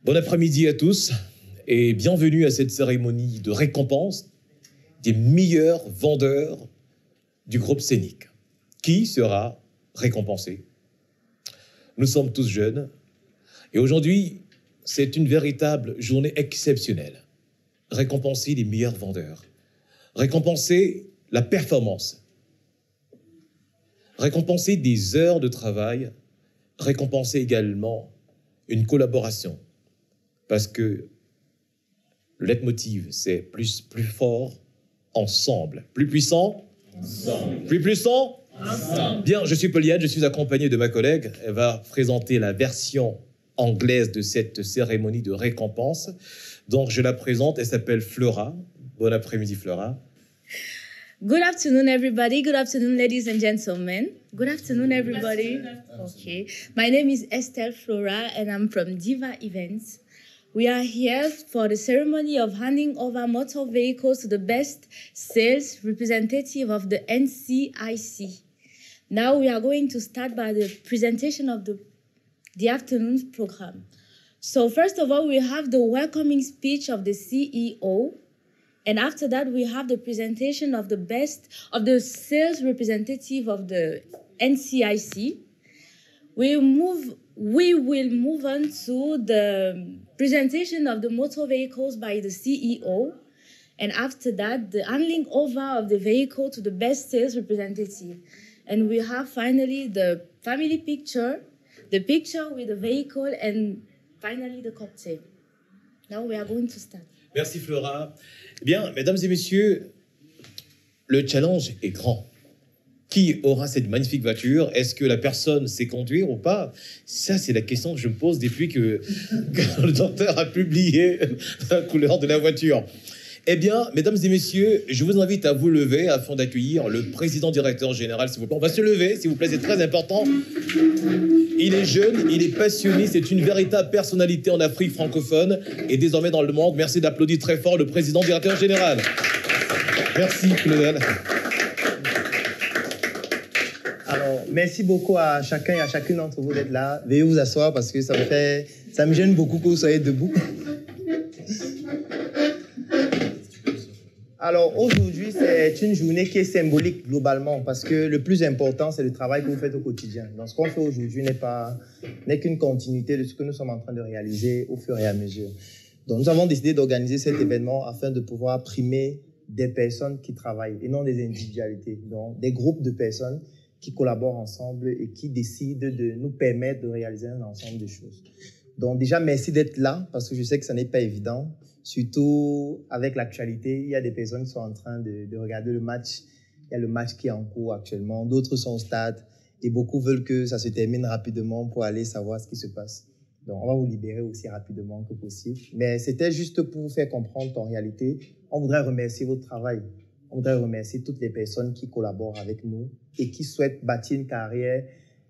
Bon après-midi à tous et bienvenue à cette cérémonie de récompense des meilleurs vendeurs du groupe Scénic. Qui sera récompensé? Nous sommes tous jeunes et aujourd'hui, c'est une véritable journée exceptionnelle. Récompenser les meilleurs vendeurs, récompenser la performance, récompenser des heures de travail, récompenser également une collaboration. Parce que le leitmotiv, c'est plus fort, ensemble. Plus puissant, ensemble. Plus puissant, ensemble. Bien, je suis Pauliette, je suis accompagné de ma collègue. Elle va présenter la version anglaise de cette cérémonie de récompense. Donc, je la présente, elle s'appelle Flora. Bon après-midi, Flora. Good afternoon, everybody. Good afternoon, ladies and gentlemen. Good afternoon, everybody. Okay. My name is Estelle Flora, and I'm from Diva Events. We are here for the ceremony of handing over motor vehicles to the best sales representative of the NCIC. Now we are going to start by the presentation of the afternoon's program. So first of all, we have the welcoming speech of the CEO. And after that, we have the presentation of the sales representative of the NCIC. We will move on to the presentation of the motor vehicles by the CEO. And after that, the handing over of the vehicle to the best sales representative. And we have finally the family picture, the picture with the vehicle, and finally the cocktail. Now we are going to start. Merci Flora. Bien, mesdames et messieurs, le challenge est grand. Qui aura cette magnifique voiture? Est-ce que la personne sait conduire ou pas? Ça, c'est la question que je me pose depuis que le docteur a publié la couleur de la voiture. Eh bien, mesdames et messieurs, je vous invite à vous lever afin d'accueillir le président directeur général, s'il vous plaît. On va se lever, s'il vous plaît, c'est très important. Il est jeune, il est passionné, c'est une véritable personnalité en Afrique francophone et désormais dans le monde. Merci d'applaudir très fort le président directeur général. Merci, Claudel. Alors, merci beaucoup à chacun et à chacune d'entre vous d'être là. Veuillez vous asseoir parce que ça me gêne beaucoup que vous soyez debout. Alors, aujourd'hui, c'est une journée qui est symbolique globalement parce que le plus important, c'est le travail que vous faites au quotidien. Donc, ce qu'on fait aujourd'hui n'est qu'une continuité de ce que nous sommes en train de réaliser au fur et à mesure. Donc, nous avons décidé d'organiser cet événement afin de pouvoir primer des personnes qui travaillent et non des individualités. Donc, des groupes de personnes qui collaborent ensemble et qui décident de nous permettre de réaliser un ensemble de choses. Donc déjà, merci d'être là, parce que je sais que ça n'est pas évident. Surtout avec l'actualité, il y a des personnes qui sont en train de regarder le match. Il y a le match qui est en cours actuellement. D'autres sont au stade et beaucoup veulent que ça se termine rapidement pour aller savoir ce qui se passe. Donc on va vous libérer aussi rapidement que possible. Mais c'était juste pour vous faire comprendre qu'en réalité, on voudrait remercier votre travail. On voudrait remercier toutes les personnes qui collaborent avec nous et qui souhaitent bâtir une carrière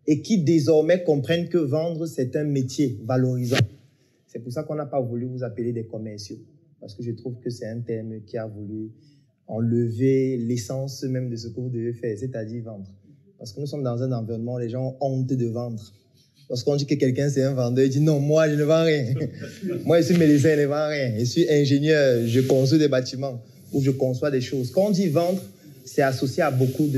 et qui désormais comprennent que vendre, c'est un métier valorisant. C'est pour ça qu'on n'a pas voulu vous appeler des commerciaux, parce que je trouve que c'est un terme qui a voulu enlever l'essence même de ce que vous devez faire, c'est-à-dire vendre. Parce que nous sommes dans un environnement où les gens ont honte de vendre. Lorsqu'on dit que quelqu'un c'est un vendeur, il dit non, moi je ne vends rien. Moi je suis médecin, je ne vends rien. Je suis ingénieur, je construis des bâtiments ou je conçois des choses. Quand on dit vendre, c'est associé à beaucoup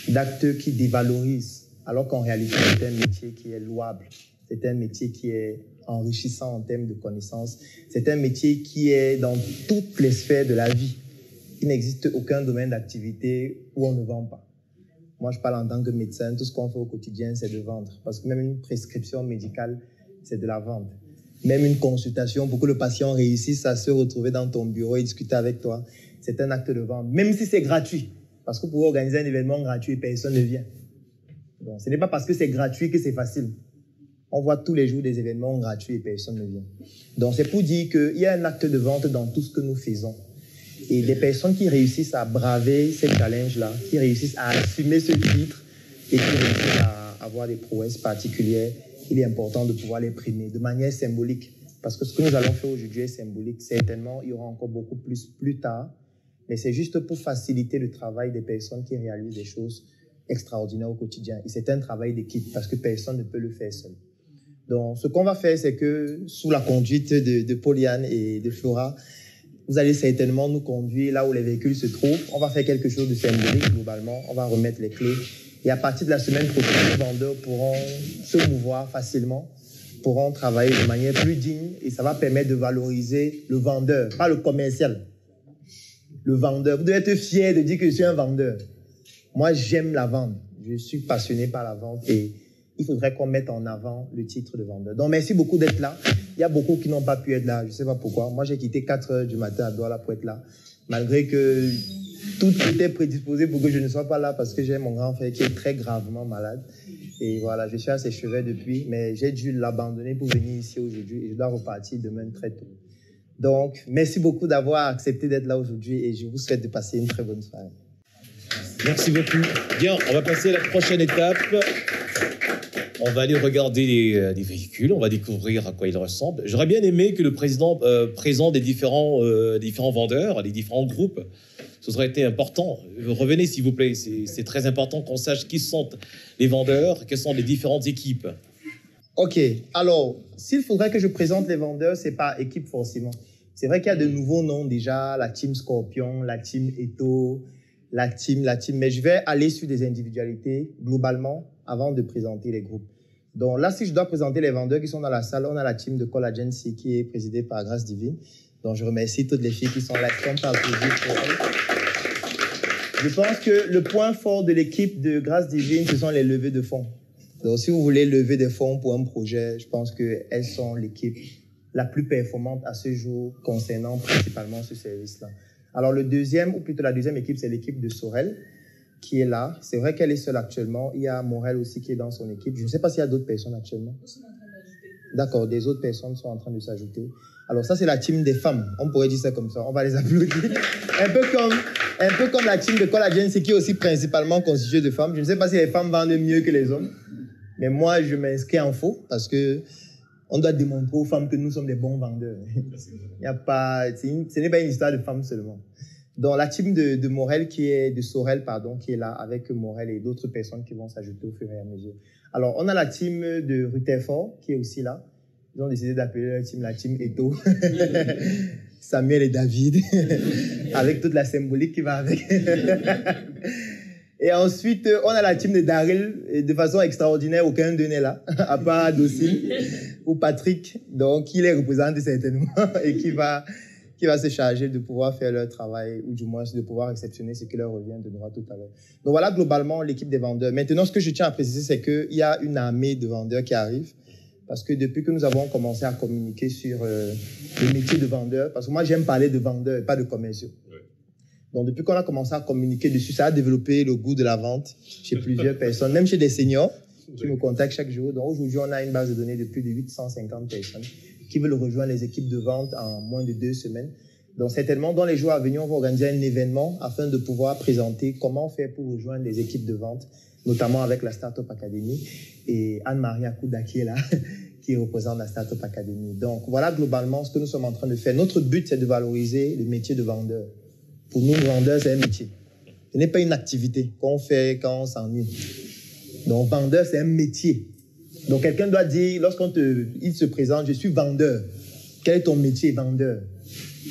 d'acteurs qui dévalorisent. Alors qu'en réalité, c'est un métier qui est louable. C'est un métier qui est enrichissant en termes de connaissances. C'est un métier qui est dans toutes les sphères de la vie. Il n'existe aucun domaine d'activité où on ne vend pas. Moi, je parle en tant que médecin. Tout ce qu'on fait au quotidien, c'est de vendre. Parce que même une prescription médicale, c'est de la vente. Même une consultation, pour que le patient réussisse à se retrouver dans ton bureau et discuter avec toi, c'est un acte de vente. Même si c'est gratuit. Parce que pour organiser un événement gratuit, personne ne vient. Donc, ce n'est pas parce que c'est gratuit que c'est facile. On voit tous les jours des événements gratuits et personne ne vient. Donc, c'est pour dire qu'il y a un acte de vente dans tout ce que nous faisons. Et des personnes qui réussissent à braver ces challenges-là, qui réussissent à assumer ce titre et qui réussissent à avoir des prouesses particulières, il est important de pouvoir les primer de manière symbolique. Parce que ce que nous allons faire aujourd'hui est symbolique. Certainement, il y aura encore beaucoup plus tard. Mais c'est juste pour faciliter le travail des personnes qui réalisent des choses extraordinaires au quotidien. Et c'est un travail d'équipe parce que personne ne peut le faire seul. Donc, ce qu'on va faire, c'est que sous la conduite de Pauliane et de Flora, vous allez certainement nous conduire là où les véhicules se trouvent. On va faire quelque chose de symbolique globalement. On va remettre les clés. Et à partir de la semaine prochaine, les vendeurs pourront se mouvoir facilement, pourront travailler de manière plus digne et ça va permettre de valoriser le vendeur, pas le commercial. Le vendeur. Vous devez être fier de dire que je suis un vendeur. Moi, j'aime la vente. Je suis passionné par la vente et il faudrait qu'on mette en avant le titre de vendeur. Donc, merci beaucoup d'être là. Il y a beaucoup qui n'ont pas pu être là. Je ne sais pas pourquoi. Moi, j'ai quitté 4 heures du matin à Douala pour être là. Malgré que tout était prédisposé pour que je ne sois pas là parce que j'ai mon grand frère qui est très gravement malade. Et voilà, je suis à ses cheveux depuis, mais j'ai dû l'abandonner pour venir ici aujourd'hui et je dois repartir demain très tôt. Donc, merci beaucoup d'avoir accepté d'être là aujourd'hui et je vous souhaite de passer une très bonne soirée. Merci beaucoup. Bien, on va passer à la prochaine étape. On va aller regarder les véhicules, on va découvrir à quoi ils ressemblent. J'aurais bien aimé que le président présente des différents vendeurs, les différents groupes. Ce serait été important. Revenez, s'il vous plaît. C'est très important qu'on sache qui sont les vendeurs, quelles sont les différentes équipes. OK. Alors, s'il faudrait que je présente les vendeurs, c'est par équipe forcément. C'est vrai qu'il y a de nouveaux noms déjà, la team Scorpion, la team Eto, la team, mais je vais aller sur des individualités globalement avant de présenter les groupes. Donc là, si je dois présenter les vendeurs qui sont dans la salle, on a la team de Collagency qui est présidée par Grâce Divine. Donc je remercie toutes les filles qui sont là, qui sont applaudies pour elles. Je pense que le point fort de l'équipe de Grâce Divine, ce sont les levées de fonds. Donc si vous voulez lever des fonds pour un projet, je pense qu'elles sont l'équipe la plus performante à ce jour concernant principalement ce service-là. Alors le deuxième, ou plutôt la deuxième équipe, c'est l'équipe de Sorel qui est là. C'est vrai qu'elle est seule actuellement. Il y a Morel aussi qui est dans son équipe. Je ne sais pas s'il y a d'autres personnes actuellement. D'accord, des autres personnes sont en train de s'ajouter. Alors ça, c'est la team des femmes. On pourrait dire ça comme ça. On va les applaudir. un peu comme la team de Collagency qui est aussi principalement constituée de femmes. Je ne sais pas si les femmes vendent mieux que les hommes. Mais moi, je m'inscris en faux parce que on doit démontrer aux femmes que nous sommes des bons vendeurs. Il y a pas, ce n'est pas une histoire de femmes seulement. Donc, la team de Morel de Sorel, qui est là avec Morel et d'autres personnes qui vont s'ajouter au fur et à mesure. Alors, on a la team de Rutherford qui est aussi là. Ils ont décidé d'appeler la team Eto. Samuel et David. avec toute la symbolique qui va avec. Et ensuite, on a la team de Daryl. Et de façon extraordinaire, aucun d'eux n'est là, à part Docile ou Patrick. Donc, il les représente certainement et qui va se charger de pouvoir faire leur travail, ou du moins de pouvoir réceptionner ce qui leur revient de droit tout à l'heure. Donc voilà globalement l'équipe des vendeurs. Maintenant, ce que je tiens à préciser, c'est qu'il y a une armée de vendeurs qui arrive, parce que depuis que nous avons commencé à communiquer sur le métier de vendeur, parce que moi j'aime parler de vendeurs et pas de commerciaux. Ouais. Donc depuis qu'on a commencé à communiquer dessus, ça a développé le goût de la vente chez plusieurs personnes, même chez des seniors qui me contactent chaque jour. Donc aujourd'hui, on a une base de données de plus de 850 personnes qui veulent rejoindre les équipes de vente en moins de 2 semaines. Donc certainement, dans les jours à venir, on va organiser un événement afin de pouvoir présenter comment faire pour rejoindre les équipes de vente, notamment avec la Startup Academy et Anne-Marie Akouda qui est là, qui représente la Startup Academy. Donc voilà globalement ce que nous sommes en train de faire. Notre but, c'est de valoriser le métier de vendeur. Pour nous, vendeur, c'est un métier. Ce n'est pas une activité qu'on fait quand on s'ennuie. Donc vendeur, c'est un métier. Donc quelqu'un doit dire, il se présente, je suis vendeur. Quel est ton métier, vendeur?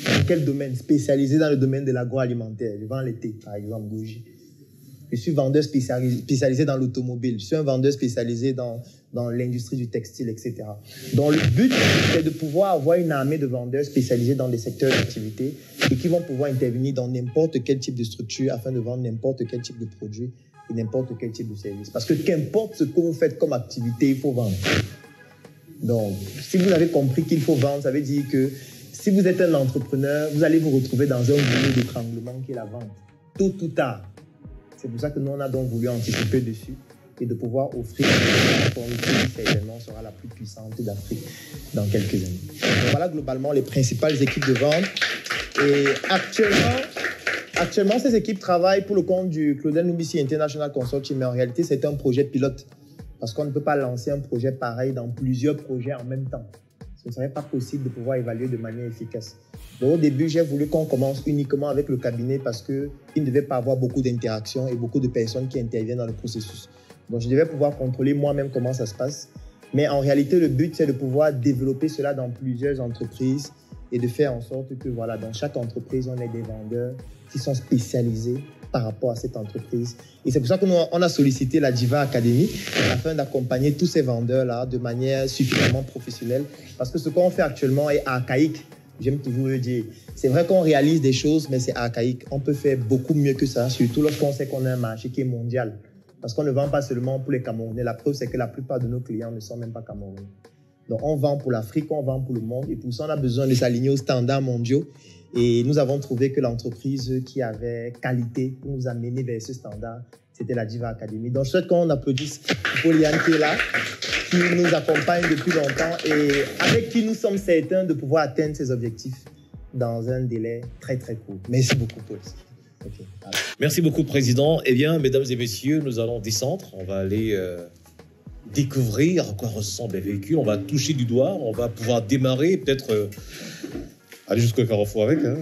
Dans quel domaine? Spécialisé dans le domaine de l'agroalimentaire. Je vends les thés, par exemple, Goji. Je suis vendeur spécialisé dans l'automobile. Je suis un vendeur spécialisé dans l'industrie du textile, etc. Donc le but, c'est de pouvoir avoir une armée de vendeurs spécialisés dans des secteurs d'activité et qui vont pouvoir intervenir dans n'importe quel type de structure afin de vendre n'importe quel type de produit et n'importe quel type de service. Parce que qu'importe ce que vous faites comme activité, il faut vendre. Donc, si vous avez compris qu'il faut vendre, ça veut dire que si vous êtes un entrepreneur, vous allez vous retrouver dans un goulot d'étranglement qui est la vente, tôt ou tard. C'est pour ça que nous, on a donc voulu anticiper dessus et de pouvoir offrir une plateforme qui, certainement, sera la plus puissante d'Afrique dans quelques années. Donc, voilà globalement les principales équipes de vente. Et actuellement, ces équipes travaillent pour le compte du Claudel Numisi International Consortium, mais en réalité, c'est un projet pilote. Parce qu'on ne peut pas lancer un projet pareil dans plusieurs projets en même temps. Ce ne serait pas possible de pouvoir évaluer de manière efficace. Donc, au début, j'ai voulu qu'on commence uniquement avec le cabinet parce qu'il ne devait pas avoir beaucoup d'interactions et beaucoup de personnes qui interviennent dans le processus. Donc, je devais pouvoir contrôler moi-même comment ça se passe. Mais en réalité, le but, c'est de pouvoir développer cela dans plusieurs entreprises et de faire en sorte que, voilà, dans chaque entreprise, on ait des vendeurs qui sont spécialisés par rapport à cette entreprise. Et c'est pour ça qu'on a sollicité la Diva Academy afin d'accompagner tous ces vendeurs-là de manière suffisamment professionnelle. Parce que ce qu'on fait actuellement est archaïque. J'aime toujours le dire. C'est vrai qu'on réalise des choses, mais c'est archaïque. On peut faire beaucoup mieux que ça, surtout lorsqu'on sait qu'on a un marché qui est mondial. Parce qu'on ne vend pas seulement pour les Camerounais. La preuve, c'est que la plupart de nos clients ne sont même pas Camerounais. Donc, on vend pour l'Afrique, on vend pour le monde. Et pour ça, on a besoin de s'aligner aux standards mondiaux. Et nous avons trouvé que l'entreprise qui avait qualité pour nous amener vers ce standard, c'était la Diva Academy. Donc, je souhaite qu'on applaudisse Poliane qui est là, qui nous accompagne depuis longtemps et avec qui nous sommes certains de pouvoir atteindre ces objectifs dans un délai très, très court. Merci beaucoup, Paul. Okay. Merci beaucoup, Président. Eh bien, mesdames et messieurs, nous allons descendre. On va aller découvrir à quoi ressemble les véhicules. On va toucher du doigt. On va pouvoir démarrer, peut-être aller jusqu'au carrefour avec. Hein.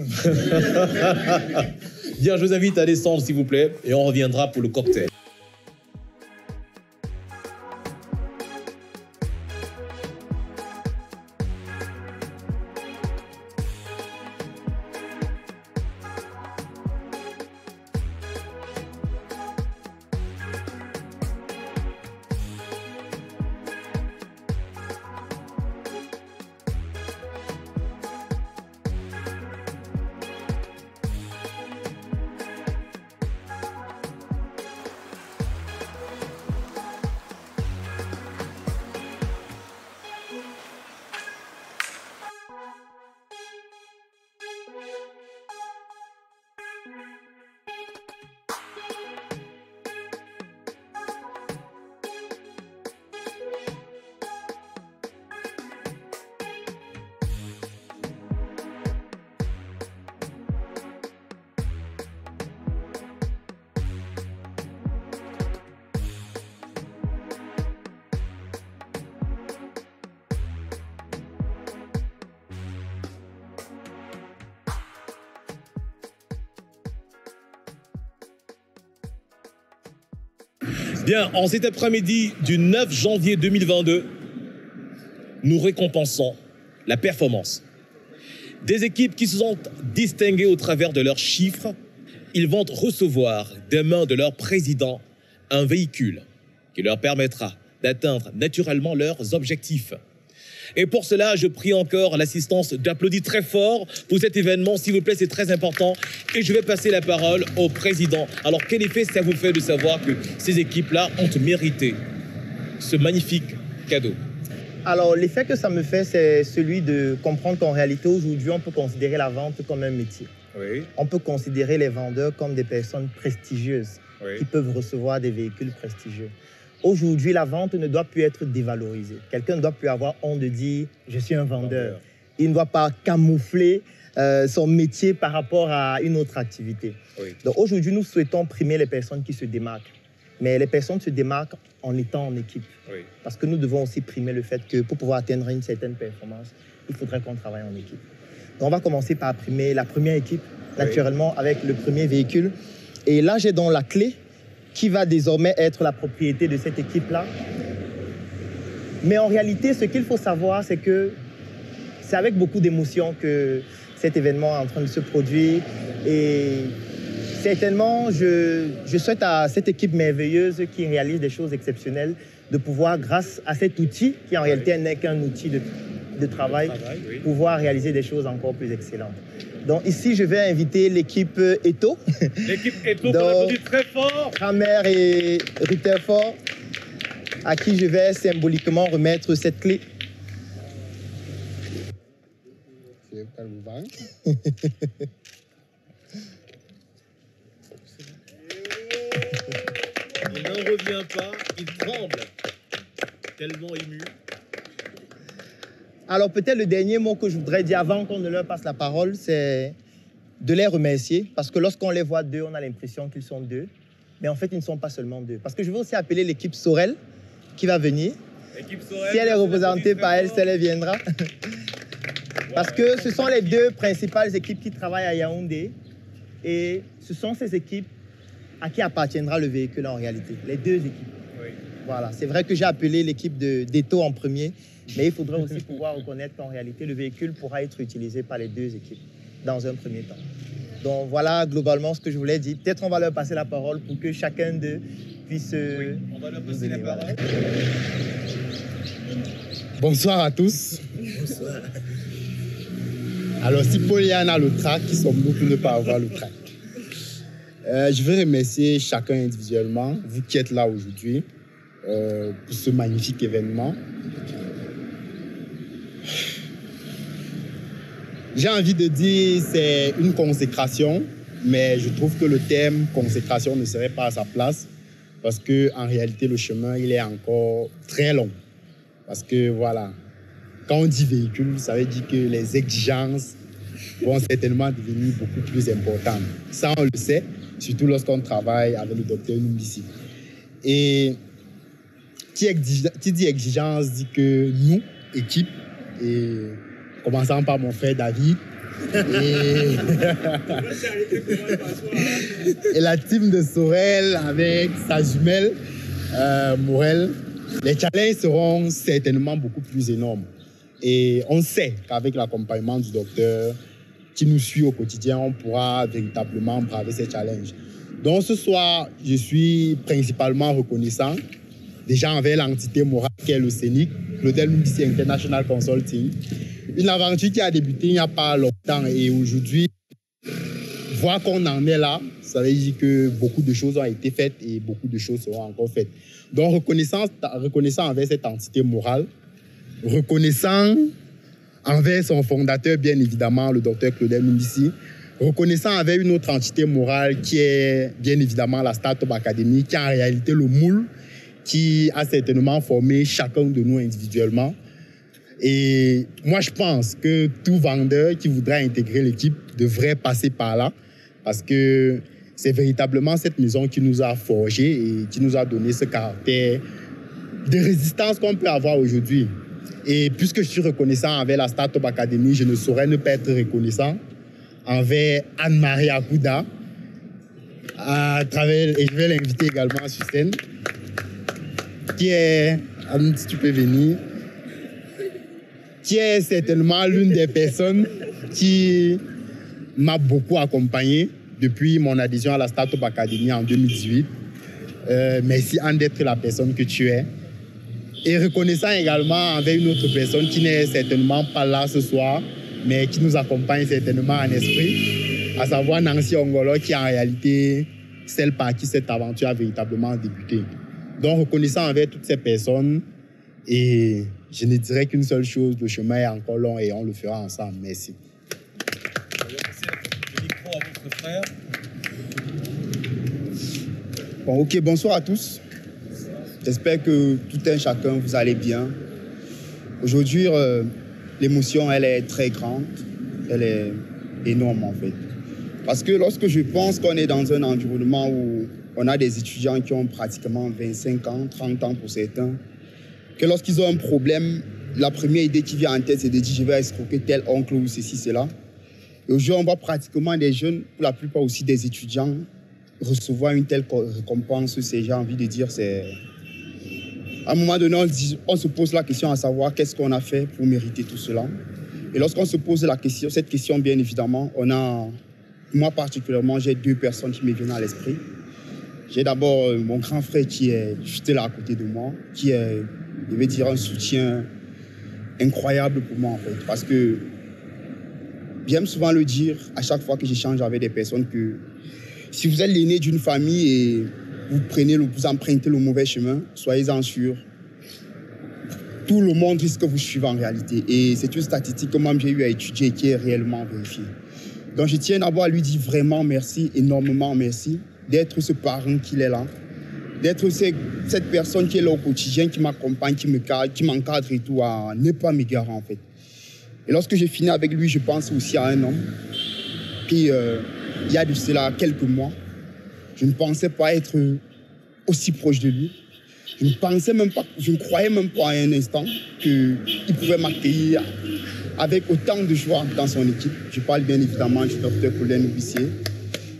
Bien, je vous invite à descendre, s'il vous plaît, et on reviendra pour le cocktail. Bien, en cet après-midi du 9 janvier 2022, nous récompensons la performance des équipes qui se sont distinguées au travers de leurs chiffres. Ils vont recevoir des mains de leur président un véhicule qui leur permettra d'atteindre naturellement leurs objectifs. Et pour cela, je prie encore l'assistance d'applaudir très fort pour cet événement, s'il vous plaît, c'est très important. Et je vais passer la parole au président. Alors, quel effet ça vous fait de savoir que ces équipes-là ont mérité ce magnifique cadeau? Alors, l'effet que ça me fait, c'est celui de comprendre qu'en réalité, aujourd'hui, on peut considérer la vente comme un métier. Oui. On peut considérer les vendeurs comme des personnes prestigieuses qui peuvent recevoir des véhicules prestigieux. Aujourd'hui, la vente ne doit plus être dévalorisée. Quelqu'un ne doit plus avoir honte de dire « je suis un vendeur ». Il ne doit pas camoufler son métier par rapport à une autre activité. Oui. Donc aujourd'hui, nous souhaitons primer les personnes qui se démarquent. Mais les personnes se démarquent en étant en équipe. Oui. Parce que nous devons aussi primer le fait que pour pouvoir atteindre une certaine performance, il faudrait qu'on travaille en équipe. Donc on va commencer par primer la première équipe, naturellement, avec le premier véhicule. Et là, j'ai donc la clé qui va désormais être la propriété de cette équipe-là. Mais en réalité, ce qu'il faut savoir, c'est que c'est avec beaucoup d'émotion que cet événement est en train de se produire. Et certainement, je souhaite à cette équipe merveilleuse qui réalise des choses exceptionnelles de pouvoir, grâce à cet outil, qui en réalité n'est qu'un outil de travail, pouvoir réaliser des choses encore plus excellentes. Donc ici, je vais inviter l'équipe Eto. L'équipe Eto, qu'on applaudit très fort. Kramer et Rutherford, à qui je vais symboliquement remettre cette clé. Il n'en revient pas, il tremble, tellement ému. Alors peut-être le dernier mot que je voudrais dire avant qu'on ne leur passe la parole, c'est de les remercier. Parce que lorsqu'on les voit deux, on a l'impression qu'ils sont deux. Mais en fait, ils ne sont pas seulement deux. Parce que je veux aussi appeler l'équipe Sorel qui va venir. Sorel, si elle est représentée par elle, elle viendra. Parce que ce sont les deux principales équipes qui travaillent à Yaoundé. Et ce sont ces équipes à qui appartiendra le véhicule en réalité. Les deux équipes. Oui. Voilà, c'est vrai que j'ai appelé l'équipe d'Eto en premier, mais il faudrait aussi pouvoir reconnaître qu'en réalité, le véhicule pourra être utilisé par les deux équipes dans un premier temps. Donc voilà globalement ce que je voulais dire. Peut-être on va leur passer la parole pour que chacun d'eux puisse... Oui, on va leur passer la parole. Bonsoir à tous. Bonsoir. Alors, si Pauliane a le track, qui sommes-nous pour ne pas avoir le track? Je veux remercier chacun individuellement, vous qui êtes là aujourd'hui, pour ce magnifique événement. J'ai envie de dire c'est une consécration, mais je trouve que le terme consécration ne serait pas à sa place parce qu'en réalité, le chemin, il est encore très long. Parce que voilà, quand on dit véhicule, ça veut dire que les exigences vont certainement devenir beaucoup plus importantes. Ça, on le sait, surtout lorsqu'on travaille avec le docteur Numbisi. Et qui dit exigence dit que nous, équipe, et commençant par mon frère David, et la team de Sorel avec sa jumelle Morel, les challenges seront certainement beaucoup plus énormes. Et on sait qu'avec l'accompagnement du docteur qui nous suit au quotidien, on pourra véritablement braver ces challenges. Donc ce soir, je suis principalement reconnaissant déjà envers l'entité morale qui est le CENIC, Claudel Numbisi International Consulting. Une aventure qui a débuté il n'y a pas longtemps et aujourd'hui, voir qu'on en est là, ça veut dire que beaucoup de choses ont été faites et beaucoup de choses seront encore faites. Donc reconnaissant envers cette entité morale, reconnaissant envers son fondateur, bien évidemment, le docteur Claudel Numbisi, reconnaissant envers une autre entité morale qui est bien évidemment la Startup Academy, qui est en réalité le moule qui a certainement formé chacun de nous individuellement. Et moi, je pense que tout vendeur qui voudrait intégrer l'équipe devrait passer par là parce que c'est véritablement cette maison qui nous a forgé et qui nous a donné ce caractère de résistance qu'on peut avoir aujourd'hui. Et puisque je suis reconnaissant envers la Startup Academy, je ne saurais ne pas être reconnaissant envers Anne-Marie Akouda, à travers, et je vais l'inviter également sur scène, qui est, Anne, si tu peux venir, qui est certainement l'une des personnes qui m'a beaucoup accompagné depuis mon adhésion à la Startup Academy en 2018. Merci Anne d'être la personne que tu es. Et reconnaissant également envers une autre personne qui n'est certainement pas là ce soir, mais qui nous accompagne certainement en esprit, à savoir Nancy Ongolo, qui est en réalité celle par qui cette aventure a véritablement débuté. Donc reconnaissant envers toutes ces personnes, et je ne dirais qu'une seule chose, le chemin est encore long et on le fera ensemble. Merci. Je vais passer le micro à votre frère. Bon, ok, bonsoir à tous. J'espère que tout un chacun, vous allez bien. Aujourd'hui, l'émotion, elle est très grande. Elle est énorme, en fait. Parce que lorsque je pense qu'on est dans un environnement où on a des étudiants qui ont pratiquement 25 ans, 30 ans pour certains, que lorsqu'ils ont un problème, la première idée qui vient en tête, c'est de dire « je vais escroquer tel oncle ou ceci, cela ». Et aujourd'hui, on voit pratiquement des jeunes, pour la plupart aussi des étudiants, recevoir une telle récompense. J'ai envie de dire, c'est... À un moment donné, on se pose la question à savoir qu'est-ce qu'on a fait pour mériter tout cela. Et lorsqu'on se pose cette question, bien évidemment, moi particulièrement, j'ai deux personnes qui me viennent à l'esprit. J'ai d'abord mon grand frère qui est juste là à côté de moi, qui est, je vais dire, un soutien incroyable pour moi en fait. Parce que j'aime souvent le dire à chaque fois que j'échange avec des personnes que si vous êtes l'aîné d'une famille et vous empruntez le mauvais chemin, soyez-en sûrs. Tout le monde risque que vous suivez en réalité. Et c'est une statistique que moi j'ai eu à étudier et qui est réellement vérifiée. Donc je tiens d'abord à lui dire vraiment merci, énormément merci, d'être ce parent qu'il est là, d'être cette personne qui est là au quotidien, qui m'accompagne, qui m'encadre et tout, à ne pas m'égarer en fait. Et lorsque j'ai fini avec lui, je pense aussi à un homme qui, il y a de cela quelques mois, je ne pensais pas être aussi proche de lui. Je ne croyais même pas à un instant qu'il pouvait m'accueillir avec autant de joie dans son équipe. Je parle bien évidemment du docteur Claudel Numbisi,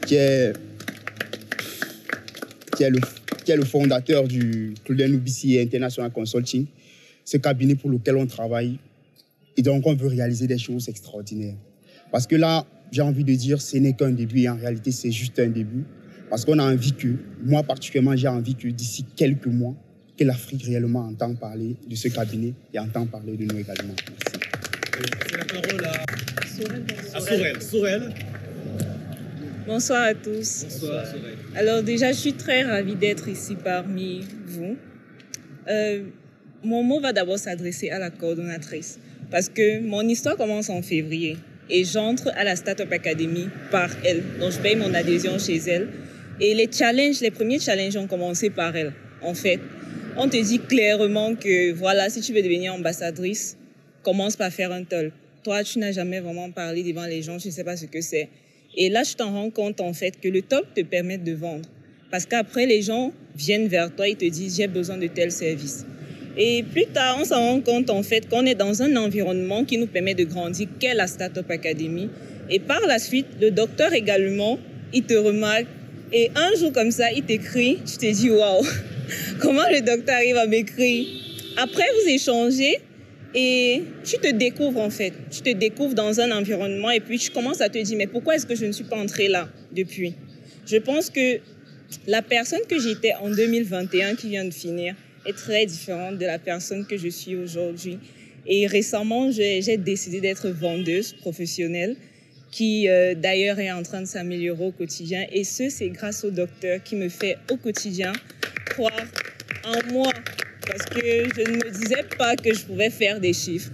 qui est qui est le fondateur du Claudien Loubissi International Consulting, ce cabinet pour lequel on travaille. Et donc, on veut réaliser des choses extraordinaires. Parce que là, j'ai envie de dire, ce n'est qu'un début. Et en réalité, c'est juste un début. Parce qu'on a envie que, moi particulièrement, j'ai envie que d'ici quelques mois, que l'Afrique réellement entende parler de ce cabinet et entende parler de nous également. Merci. C'est la parole à Sorel. Sorel. Bonsoir à tous. Bonsoir, Sorel. Alors déjà, je suis très ravie d'être ici parmi vous. Mon mot va d'abord s'adresser à la coordonnatrice parce que mon histoire commence en février et j'entre à la Startup Academy par elle. Donc, je paye mon adhésion chez elle. Et les premiers challenges ont commencé par elle. En fait, on te dit clairement que voilà, si tu veux devenir ambassadrice, commence par faire un talk. Toi, tu n'as jamais vraiment parlé devant les gens, tu ne sais pas ce que c'est. Et là, tu t'en rends compte en fait que le talk te permet de vendre. Parce qu'après, les gens viennent vers toi et te disent « j'ai besoin de tel service ». Et plus tard, on s'en rend compte en fait qu'on est dans un environnement qui nous permet de grandir, qu'est la Startup Academy. Et par la suite, le docteur également, il te remarque. Et un jour comme ça, il t'écrit, tu te dis « waouh, comment le docteur arrive à m'écrire ?» Après, vous échangez et tu te découvres en fait. Tu te découvres dans un environnement et puis tu commences à te dire « mais pourquoi est-ce que je ne suis pas entrée là depuis ?» Je pense que la personne que j'étais en 2021 qui vient de finir est très différente de la personne que je suis aujourd'hui. Et récemment, j'ai décidé d'être vendeuse professionnelle qui d'ailleurs est en train de s'améliorer au quotidien. Et c'est grâce au docteur qui me fait au quotidien croire en moi. Parce que je ne me disais pas que je pouvais faire des chiffres,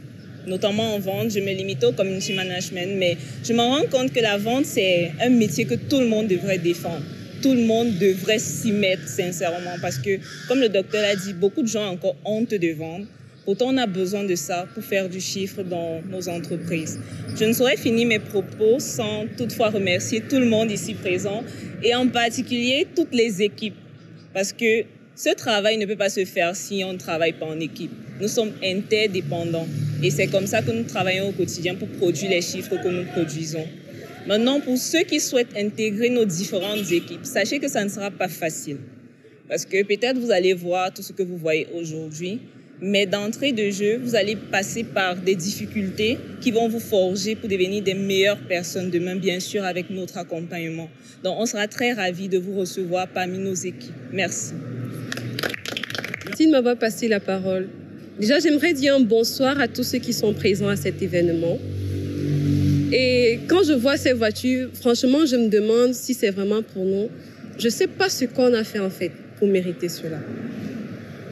notamment en vente. Je me limitais au community management, mais je me rends compte que la vente, c'est un métier que tout le monde devrait défendre. Tout le monde devrait s'y mettre sincèrement parce que, comme le docteur l'a dit, beaucoup de gens ont encore honte de vendre. Pourtant, on a besoin de ça pour faire du chiffre dans nos entreprises. Je ne saurais finir mes propos sans toutefois remercier tout le monde ici présent et en particulier toutes les équipes. Parce que ce travail ne peut pas se faire si on ne travaille pas en équipe. Nous sommes interdépendants et c'est comme ça que nous travaillons au quotidien pour produire les chiffres que nous produisons. Maintenant, pour ceux qui souhaitent intégrer nos différentes équipes, sachez que ça ne sera pas facile. Parce que peut-être vous allez voir tout ce que vous voyez aujourd'hui, mais d'entrée de jeu, vous allez passer par des difficultés qui vont vous forger pour devenir des meilleures personnes demain, bien sûr, avec notre accompagnement. Donc, on sera très ravis de vous recevoir parmi nos équipes. Merci. Merci de m'avoir passé la parole. Déjà, j'aimerais dire un bonsoir à tous ceux qui sont présents à cet événement. Et quand je vois ces voitures, franchement, je me demande si c'est vraiment pour nous. Je ne sais pas ce qu'on a fait en fait pour mériter cela.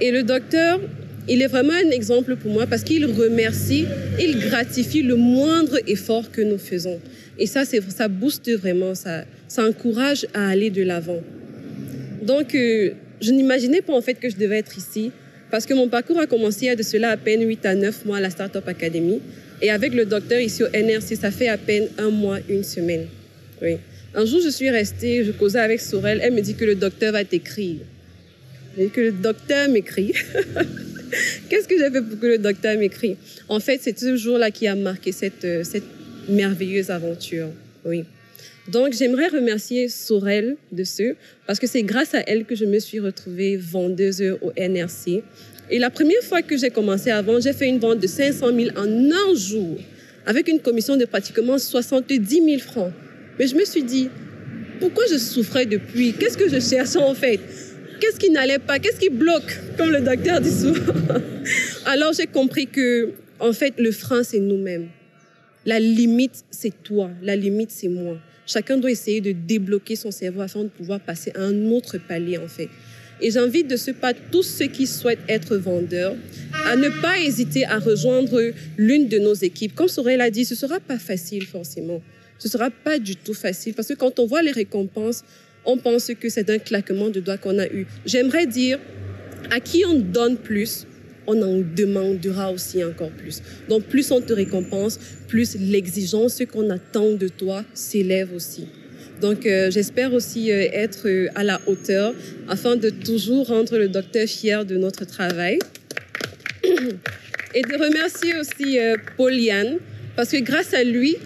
Et le docteur, il est vraiment un exemple pour moi parce qu'il remercie, il gratifie le moindre effort que nous faisons. Et ça booste vraiment, ça encourage à aller de l'avant. Donc, je n'imaginais pas en fait que je devais être ici parce que mon parcours a commencé il y a de cela à peine 8 à 9 mois à la Startup Academy. Et avec le docteur ici au NRC, ça fait à peine 1 mois, 1 semaine. Oui. Un jour, je suis restée, je causais avec Sorel, elle me dit que le docteur va t'écrire. Et que le docteur m'écrit. Qu'est-ce que j'ai fait pour que le docteur m'écrit? En fait, c'est ce jour-là qui a marqué cette merveilleuse aventure. Oui. Donc, j'aimerais remercier Sorel de ce, parce que c'est grâce à elle que je me suis retrouvée vendeuse au NRC. Et la première fois que j'ai commencé à vendre, j'ai fait une vente de 500 000 en un jour, avec une commission de pratiquement 70 000 francs. Mais je me suis dit, pourquoi je souffrais depuis? Qu'est-ce que je cherchais en fait? Qu'est-ce qui n'allait pas? Qu'est-ce qui bloque? Comme le docteur dit souvent. Alors j'ai compris que, en fait, le frein, c'est nous-mêmes. La limite, c'est toi. La limite, c'est moi. Chacun doit essayer de débloquer son cerveau afin de pouvoir passer à un autre palier, en fait. Et j'invite de ce pas tous ceux qui souhaitent être vendeurs à ne pas hésiter à rejoindre l'une de nos équipes. Comme Sorel l'a dit, ce ne sera pas facile forcément. Ce ne sera pas du tout facile parce que quand on voit les récompenses, on pense que c'est un claquement de doigts qu'on a eu. J'aimerais dire, à qui on donne plus, on en demandera aussi encore plus. Donc plus on te récompense, plus l'exigence qu'on attend de toi s'élève aussi. Donc, j'espère aussi être à la hauteur afin de toujours rendre le docteur fier de notre travail. Et de remercier aussi Paul Yann, parce que grâce à lui,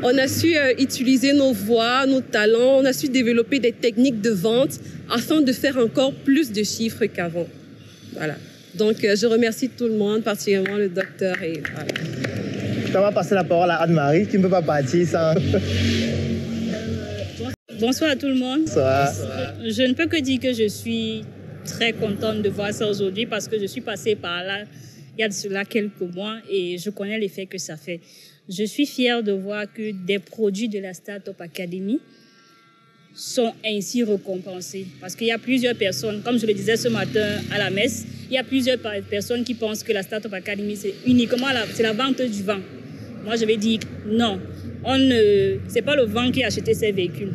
On a su utiliser nos voix, nos talents, on a su développer des techniques de vente afin de faire encore plus de chiffres qu'avant. Voilà. Donc, je remercie tout le monde, particulièrement le docteur. Et voilà. On va passer la parole à Anne-Marie, qui ne peut pas partir sans... Bonsoir à tout le monde. Bonsoir. Je ne peux que dire que je suis très contente de voir ça aujourd'hui parce que je suis passée par là il y a de cela quelques mois et je connais l'effet que ça fait. Je suis fière de voir que des produits de la Startup Academy sont ainsi récompensés. Parce qu'il y a plusieurs personnes, comme je le disais ce matin à la messe, il y a plusieurs personnes qui pensent que la Startup Academy, c'est uniquement la vente du vent. Moi, je vais dire non. C'est pas le vent qui a acheté ces véhicules.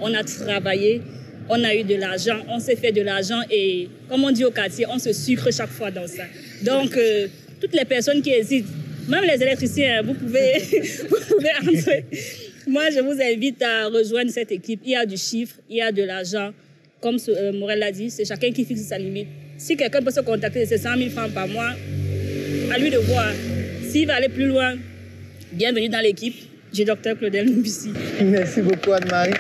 On a travaillé, on a eu de l'argent, on s'est fait de l'argent et, comme on dit au quartier, on se sucre chaque fois dans ça. Donc, toutes les personnes qui hésitent, même les électriciens, vous pouvez entrer. Moi, je vous invite à rejoindre cette équipe. Il y a du chiffre, il y a de l'argent. Comme Morel l'a dit, c'est chacun qui fixe sa limite. Si quelqu'un peut se contacter de ses 100 000 francs par mois, à lui de voir. S'il va aller plus loin, bienvenue dans l'équipe. J'ai Dr Claudel Noubissi. Merci beaucoup, Anne-Marie.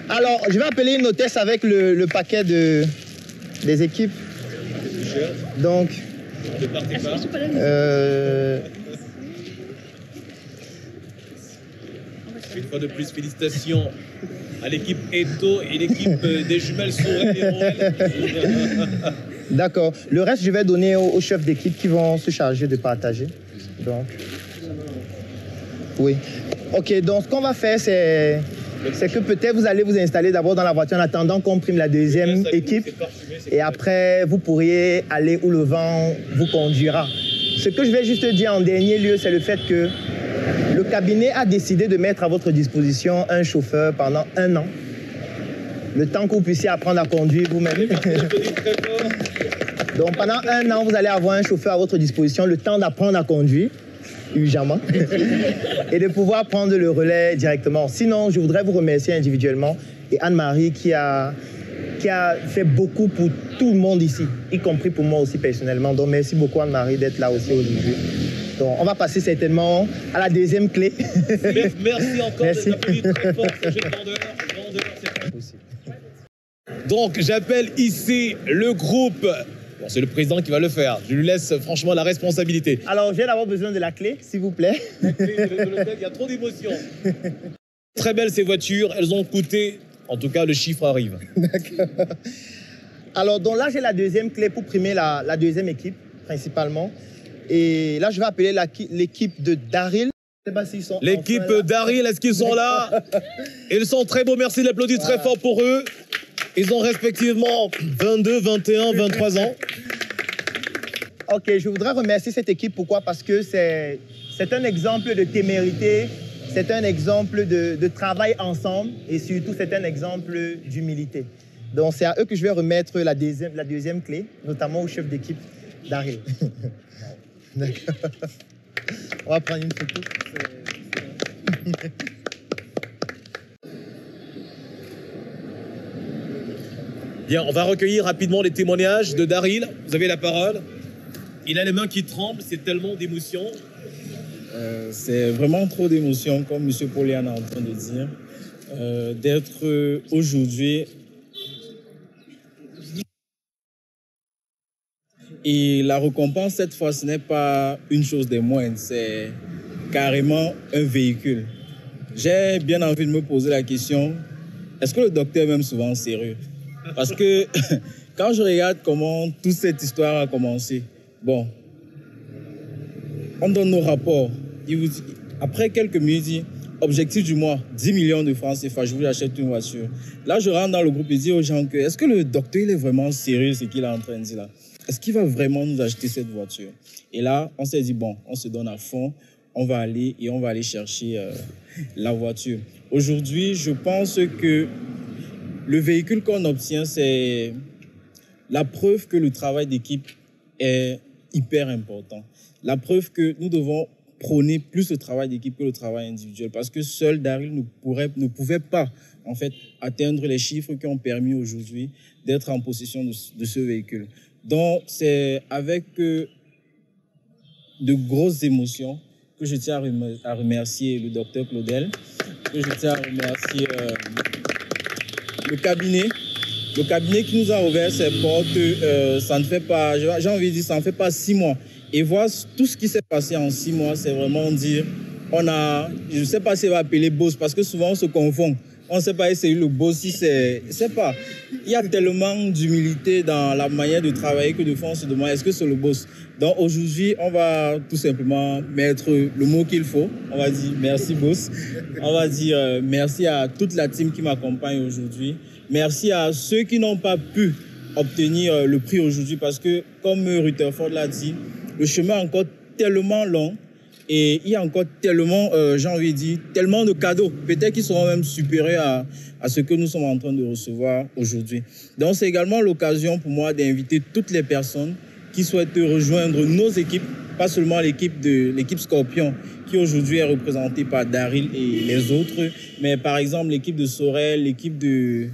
Alors, je vais appeler une hôtesse avec le paquet des équipes. Donc, une fois de plus, félicitations à l'équipe Eto et l'équipe des jumelles Sorel et Morel. D'accord. Le reste, je vais donner aux chefs d'équipe qui vont se charger de partager. Donc, oui. Ok, donc ce qu'on va faire, c'est que peut-être vous allez vous installer d'abord dans la voiture en attendant qu'on prime la deuxième équipe. Et après, vous pourriez aller où le vent vous conduira. Ce que je vais juste dire en dernier lieu, c'est le fait que le cabinet a décidé de mettre à votre disposition un chauffeur pendant 1 an. Le temps que vous puissiez apprendre à conduire vous-même. Donc pendant 1 an, vous allez avoir un chauffeur à votre disposition, le temps d'apprendre à conduire. Urgemment, et de pouvoir prendre le relais directement. Sinon, je voudrais vous remercier individuellement et Anne-Marie qui a fait beaucoup pour tout le monde ici, y compris pour moi aussi personnellement. Donc, merci beaucoup Anne-Marie d'être là aussi aujourd'hui. Donc, on va passer certainement à la deuxième clé. Merci encore d'être applaudi très fort, ce jeune vendeur, c'est possible. Donc, j'appelle ici le groupe. Bon, c'est le président qui va le faire. Je lui laisse franchement la responsabilité. Alors, j'ai d'abord besoin de la clé, s'il vous plaît. La clé de l'hôtel, il y a trop d'émotions. Très belles ces voitures, elles ont coûté, en tout cas le chiffre arrive. D'accord. Alors, donc là, j'ai la deuxième clé pour primer la deuxième équipe, principalement. Et là, je vais appeler l'équipe de Daryl. L'équipe Daryl, est-ce qu'ils sont là? Ils sont très beaux, merci de l'applaudir très fort pour eux. Ils ont respectivement 22, 21, 23 ans. Ok, je voudrais remercier cette équipe. Pourquoi? Parce que c'est un exemple de témérité, c'est un exemple de travail ensemble et surtout c'est un exemple d'humilité. Donc c'est à eux que je vais remettre la deuxième clé, notamment au chef d'équipe Daryl. D'accord. On va prendre une photo. Bien, on va recueillir rapidement les témoignages de Daryl. Vous avez la parole. Il a les mains qui tremblent, c'est tellement d'émotion. C'est vraiment trop d'émotion, comme M. Polian est en train de dire, d'être aujourd'hui. Et la récompense, cette fois, ce n'est pas une chose des moindres, c'est carrément un véhicule. J'ai bien envie de me poser la question, est-ce que le docteur est même souvent sérieux? Parce que quand je regarde comment toute cette histoire a commencé, bon, on donne nos rapports. Après quelques minutes, il dit, objectif du mois, 10 millions de francs CFA, je vous achète une voiture. Là, je rentre dans le groupe et dis aux gens que, est-ce que le docteur il est vraiment sérieux, ce qu'il est en train de dire là? Est-ce qu'il va vraiment nous acheter cette voiture? Et là, on s'est dit, bon, on se donne à fond, on va aller chercher la voiture. Aujourd'hui, je pense que le véhicule qu'on obtient, c'est la preuve que le travail d'équipe est hyper important. La preuve que nous devons prôner plus le travail d'équipe que le travail individuel. Parce que seul Daryl ne pouvait pas, en fait, atteindre les chiffres qui ont permis aujourd'hui d'être en possession de ce véhicule. Donc, c'est avec de grosses émotions que je tiens à remercier le docteur Claudel, que je tiens à remercier le cabinet qui nous a ouvert ses portes. Ça ne fait pas, j'ai envie de dire, ça ne fait pas 6 mois. Et voir tout ce qui s'est passé en 6 mois, c'est vraiment dire, je ne sais pas si on va appeler boss, parce que souvent on se confond. On ne sait pas si c'est le boss, si c'est... Je ne sais pas. Il y a tellement d'humilité dans la manière de travailler que de fois on se demande est-ce que c'est le boss. Donc aujourd'hui, on va tout simplement mettre le mot qu'il faut. On va dire merci boss. On va dire merci à toute la team qui m'accompagne aujourd'hui. Merci à ceux qui n'ont pas pu obtenir le prix aujourd'hui parce que, comme Rutherford l'a dit, le chemin est encore tellement long. Et il y a encore tellement, j'ai envie de dire, tellement de cadeaux, peut-être qu'ils seront même supérieurs à ce que nous sommes en train de recevoir aujourd'hui. Donc, c'est également l'occasion pour moi d'inviter toutes les personnes qui souhaitent rejoindre nos équipes, pas seulement l'équipe Scorpion, qui aujourd'hui est représentée par Daryl et les autres, mais par exemple l'équipe de Sorel, l'équipe de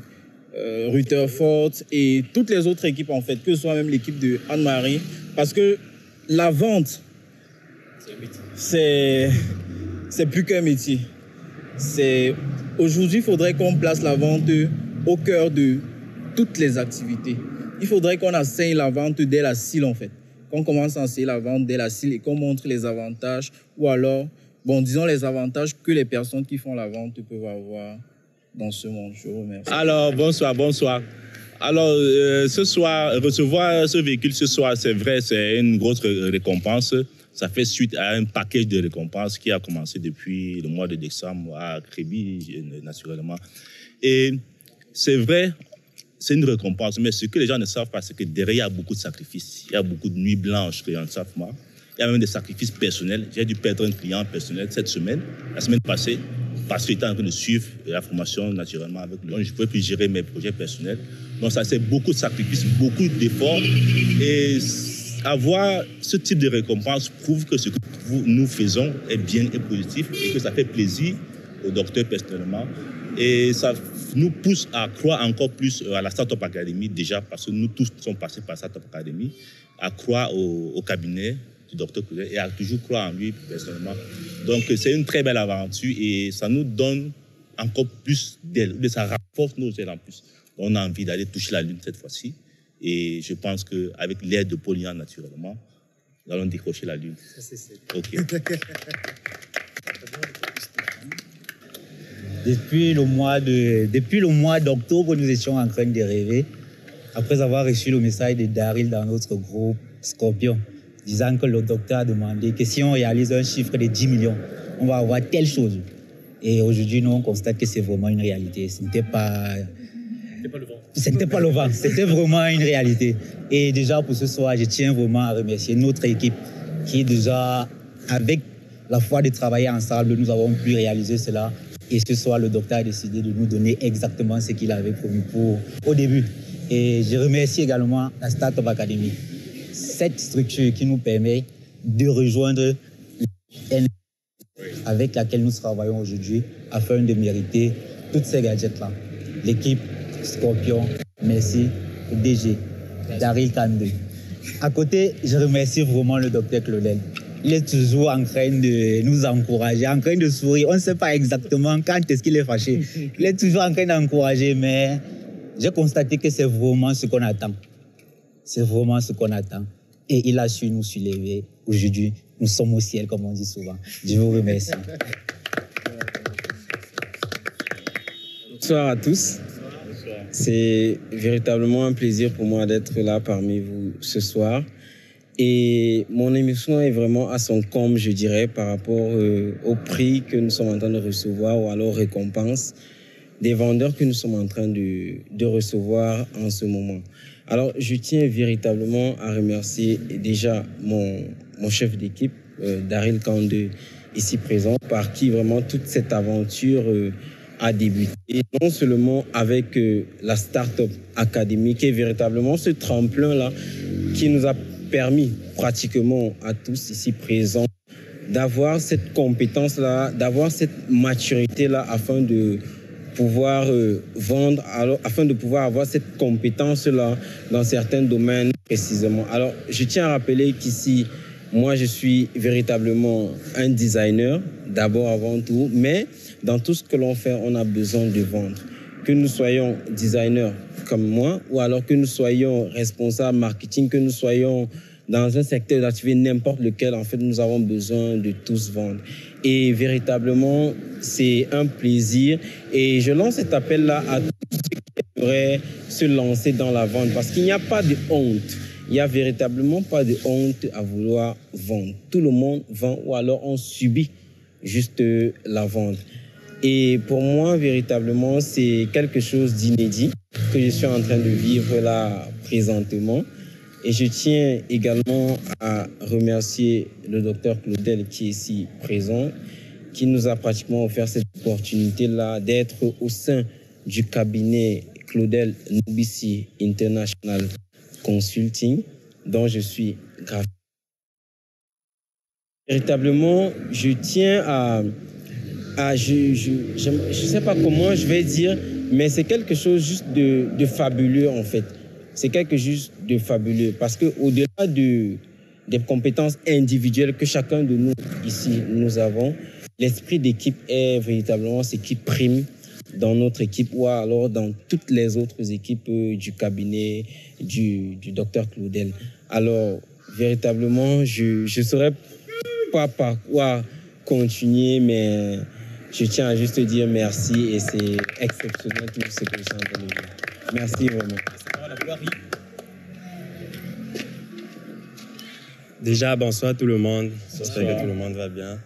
Rutherford et toutes les autres équipes, en fait, que ce soit même l'équipe de Anne-Marie, parce que la vente, c'est plus qu'un métier. Aujourd'hui, il faudrait qu'on place la vente au cœur de toutes les activités. Il faudrait qu'on enseigne la vente dès la CIL, en fait. Qu'on commence à enseigner la vente dès la CIL et qu'on montre les avantages, ou alors, bon, disons les avantages que les personnes qui font la vente peuvent avoir dans ce monde. Je vous remercie. Alors, bonsoir. Alors, ce soir, recevoir ce véhicule ce soir, c'est vrai, c'est une grosse récompense. Ça fait suite à un package de récompenses qui a commencé depuis le mois de décembre à Créby, naturellement. Et c'est vrai, c'est une récompense, mais ce que les gens ne savent pas, c'est que derrière, il y a beaucoup de sacrifices. Il y a beaucoup de nuits blanches que les gens ne savent pas. Il y a même des sacrifices personnels. J'ai dû perdre un client personnel cette semaine, la semaine passée, parce qu'il était en train de suivre la formation naturellement avec lui. Je ne pouvais plus gérer mes projets personnels. Donc ça, c'est beaucoup de sacrifices, beaucoup d'efforts. Et avoir ce type de récompense prouve que ce que nous faisons est bien et positif et que ça fait plaisir au docteur personnellement. Et ça nous pousse à croire encore plus à la Startup Academy, déjà parce que nous tous sommes passés par Startup Academy, à croire au cabinet du docteur Claudel et à toujours croire en lui personnellement. Donc c'est une très belle aventure et ça nous donne encore plus d'aile, ça renforce nos ailes en plus. On a envie d'aller toucher la Lune cette fois-ci. Et je pense qu'avec l'aide de Pauline, naturellement, nous allons décrocher la Lune. Ça, c'est OK. Depuis le mois d'octobre, nous étions en train de rêver, après avoir reçu le message de Daryl dans notre groupe Scorpion, disant que le docteur a demandé que si on réalise un chiffre de 10 millions, on va avoir telle chose. Et aujourd'hui, nous, on constate que c'est vraiment une réalité. Ce n'était pas le vent, c'était vraiment une réalité. Et déjà, pour ce soir, je tiens vraiment à remercier notre équipe qui, déjà, avec la foi de travailler ensemble, nous avons pu réaliser cela. Et ce soir, le docteur a décidé de nous donner exactement ce qu'il avait promis au début. Et je remercie également la Startup Academy, cette structure qui nous permet de rejoindre avec laquelle nous travaillons aujourd'hui afin de mériter toutes ces gadgets-là. L'équipe Scorpion, merci, DG, Daryl Kandé. À côté, je remercie vraiment le docteur Claudel. Il est toujours en train de nous encourager, en train de sourire. On ne sait pas exactement quand est-ce qu'il est fâché. Il est toujours en train d'encourager, mais j'ai constaté que c'est vraiment ce qu'on attend. C'est vraiment ce qu'on attend. Et il a su nous soulever. Aujourd'hui, nous sommes au ciel, comme on dit souvent. Je vous remercie. Bonsoir à tous. C'est véritablement un plaisir pour moi d'être là parmi vous ce soir. Et mon émission est vraiment à son comble, je dirais, par rapport au prix que nous sommes en train de recevoir ou alors récompense des vendeurs que nous sommes en train de recevoir en ce moment. Alors, je tiens véritablement à remercier déjà mon chef d'équipe, Daryl Kandé, ici présent, par qui vraiment toute cette aventure a débuté. Et non seulement avec la Startup Academy, qui est véritablement ce tremplin-là qui nous a permis pratiquement à tous ici présents d'avoir cette compétence-là, d'avoir cette maturité-là afin de pouvoir vendre, alors, afin de pouvoir avoir cette compétence-là dans certains domaines précisément. Alors, je tiens à rappeler qu'ici, Moi, je suis véritablement un designer, d'abord avant tout, mais dans tout ce que l'on fait, on a besoin de vendre. Que nous soyons designers comme moi, ou alors que nous soyons responsables marketing, que nous soyons dans un secteur d'activité n'importe lequel, en fait, nous avons besoin de tous vendre. Et véritablement, c'est un plaisir. Et je lance cet appel-là à tous ceux qui aimeraient se lancer dans la vente, parce qu'il n'y a pas de honte. Il n'y a véritablement pas de honte à vouloir vendre. Tout le monde vend, ou alors on subit juste la vente. Et pour moi, véritablement, c'est quelque chose d'inédit que je suis en train de vivre là présentement. Et je tiens également à remercier le docteur Claudel qui est ici présent, qui nous a pratiquement offert cette opportunité-là d'être au sein du cabinet Claudel Nubissi International Consulting, dont je suis graphiste. Véritablement, je tiens à je ne sais pas comment je vais dire, mais c'est quelque chose juste de fabuleux en fait. C'est quelque chose de fabuleux parce qu'au-delà des compétences individuelles que chacun de nous ici nous avons, l'esprit d'équipe est véritablement ce qui prime dans notre équipe ou alors dans toutes les autres équipes du cabinet du docteur Claudel. Alors, véritablement, je ne saurais pas par quoi continuer, mais je tiens à juste dire merci et c'est exceptionnel tout ce que je suis en train de dire. Merci vraiment. Déjà, bonsoir tout le monde. J'espère que tout le monde va bien.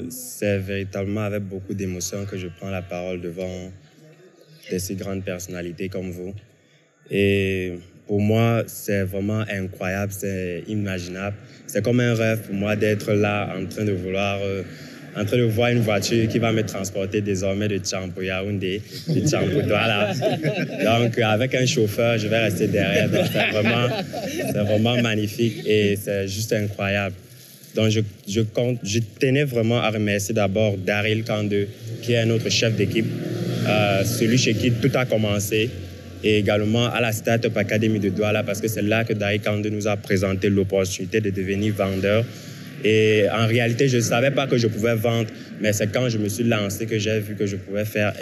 C'est véritablement avec beaucoup d'émotion que je prends la parole devant de si grandes personnalités comme vous. Et pour moi, c'est vraiment incroyable, c'est inimaginable. C'est comme un rêve pour moi d'être là en train de voir une voiture qui va me transporter désormais de Tchampo Yaoundé, de Tchampo Douala. Donc, avec un chauffeur, je vais rester derrière. Donc, c'est vraiment magnifique et c'est juste incroyable. Donc, je tenais vraiment à remercier d'abord Daryl Kande, qui est notre chef d'équipe, celui chez qui tout a commencé, et également à la Startup Academy de Douala, parce que c'est là que Daryl Kande nous a présenté l'opportunité de devenir vendeur. Et en réalité, je ne savais pas que je pouvais vendre, mais c'est quand je me suis lancé que j'ai vu que je pouvais faire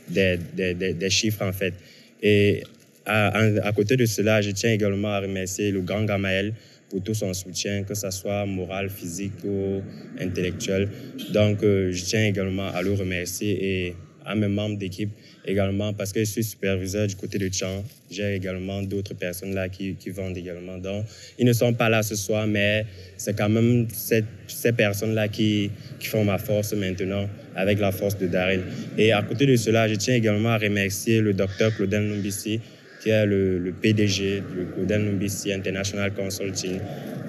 des chiffres, en fait. Et à côté de cela, je tiens également à remercier le grand Gamaël pour tout son soutien, que ce soit moral, physique ou intellectuel. Donc, je tiens également à le remercier et à mes membres d'équipe également, parce que je suis superviseur du côté de Tchan. J'ai également d'autres personnes là qui vendent également. Donc, ils ne sont pas là ce soir, mais c'est quand même ces personnes-là qui font ma force maintenant, avec la force de Daryl. Et à côté de cela, je tiens également à remercier le docteur Claudel Nubissi, qui est le PDG de Claudel Nubissi International Consulting,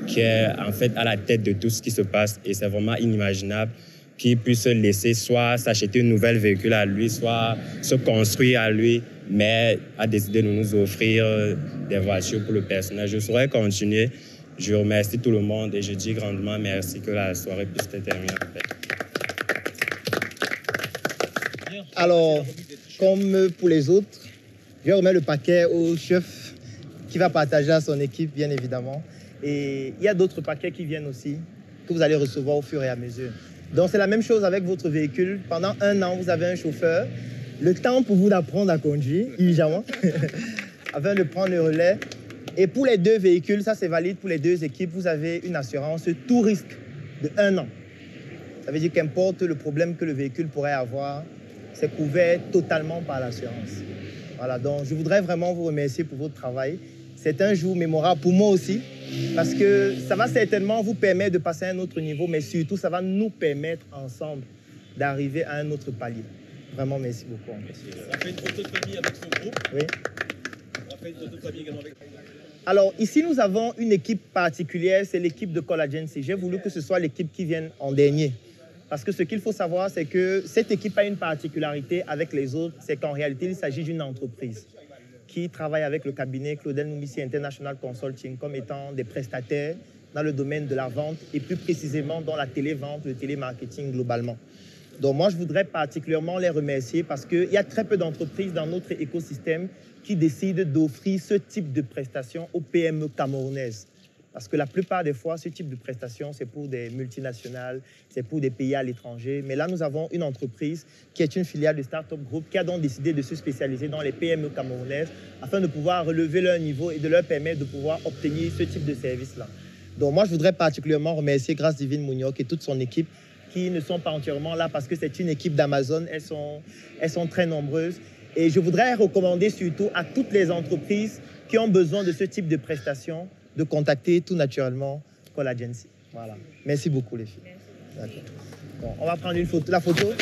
qui est en fait à la tête de tout ce qui se passe. Et c'est vraiment inimaginable qu'il puisse laisser soit s'acheter un nouvel véhicule à lui, soit se construire à lui, mais a décidé de nous offrir des voitures pour le personnel. Je saurais continuer. Je remercie tout le monde et je dis grandement merci que la soirée puisse se terminer. Alors, comme pour les autres, je remets le paquet au chef qui va partager à son équipe, bien évidemment. Et il y a d'autres paquets qui viennent aussi, que vous allez recevoir au fur et à mesure. Donc, c'est la même chose avec votre véhicule. Pendant 1 an, vous avez un chauffeur. Le temps pour vous d'apprendre à conduire, évidemment, afin de prendre le relais. Et pour les 2 véhicules, ça c'est valide pour les 2 équipes, vous avez une assurance tout risque de 1 an. Ça veut dire qu'importe le problème que le véhicule pourrait avoir, c'est couvert totalement par l'assurance. Voilà, donc je voudrais vraiment vous remercier pour votre travail. C'est un jour mémorable pour moi aussi, parce que ça va certainement vous permettre de passer à un autre niveau, mais surtout, ça va nous permettre ensemble d'arriver à un autre palier. Vraiment, merci beaucoup. Merci. On a fait une photo de famille avec son groupe. Oui. On a fait une photo de famille également avec... Alors, ici, nous avons une équipe particulière, c'est l'équipe de Call Agency. J'ai voulu que ce soit l'équipe qui vienne en dernier. Parce que ce qu'il faut savoir, c'est que cette équipe a une particularité avec les autres, c'est qu'en réalité, il s'agit d'une entreprise qui travaille avec le cabinet Claudel Nubissi International Consulting comme étant des prestataires dans le domaine de la vente et plus précisément dans la télévente, le télémarketing globalement. Donc moi, je voudrais particulièrement les remercier parce qu'il y a très peu d'entreprises dans notre écosystème qui décident d'offrir ce type de prestations aux PME camerounaises. Parce que la plupart des fois, ce type de prestations, c'est pour des multinationales, c'est pour des pays à l'étranger. Mais là, nous avons une entreprise qui est une filiale de Startup Group qui a donc décidé de se spécialiser dans les PME camerounaises afin de pouvoir relever leur niveau et de leur permettre de pouvoir obtenir ce type de service-là. Donc moi, je voudrais particulièrement remercier Grâce Divine Mouniok et toute son équipe qui ne sont pas entièrement là parce que c'est une équipe d'Amazon. Elles sont très nombreuses. Et je voudrais recommander surtout à toutes les entreprises qui ont besoin de ce type de prestations de contacter tout naturellement Call Agency. Voilà. Merci beaucoup les filles. Bon, on va prendre une photo. La photo.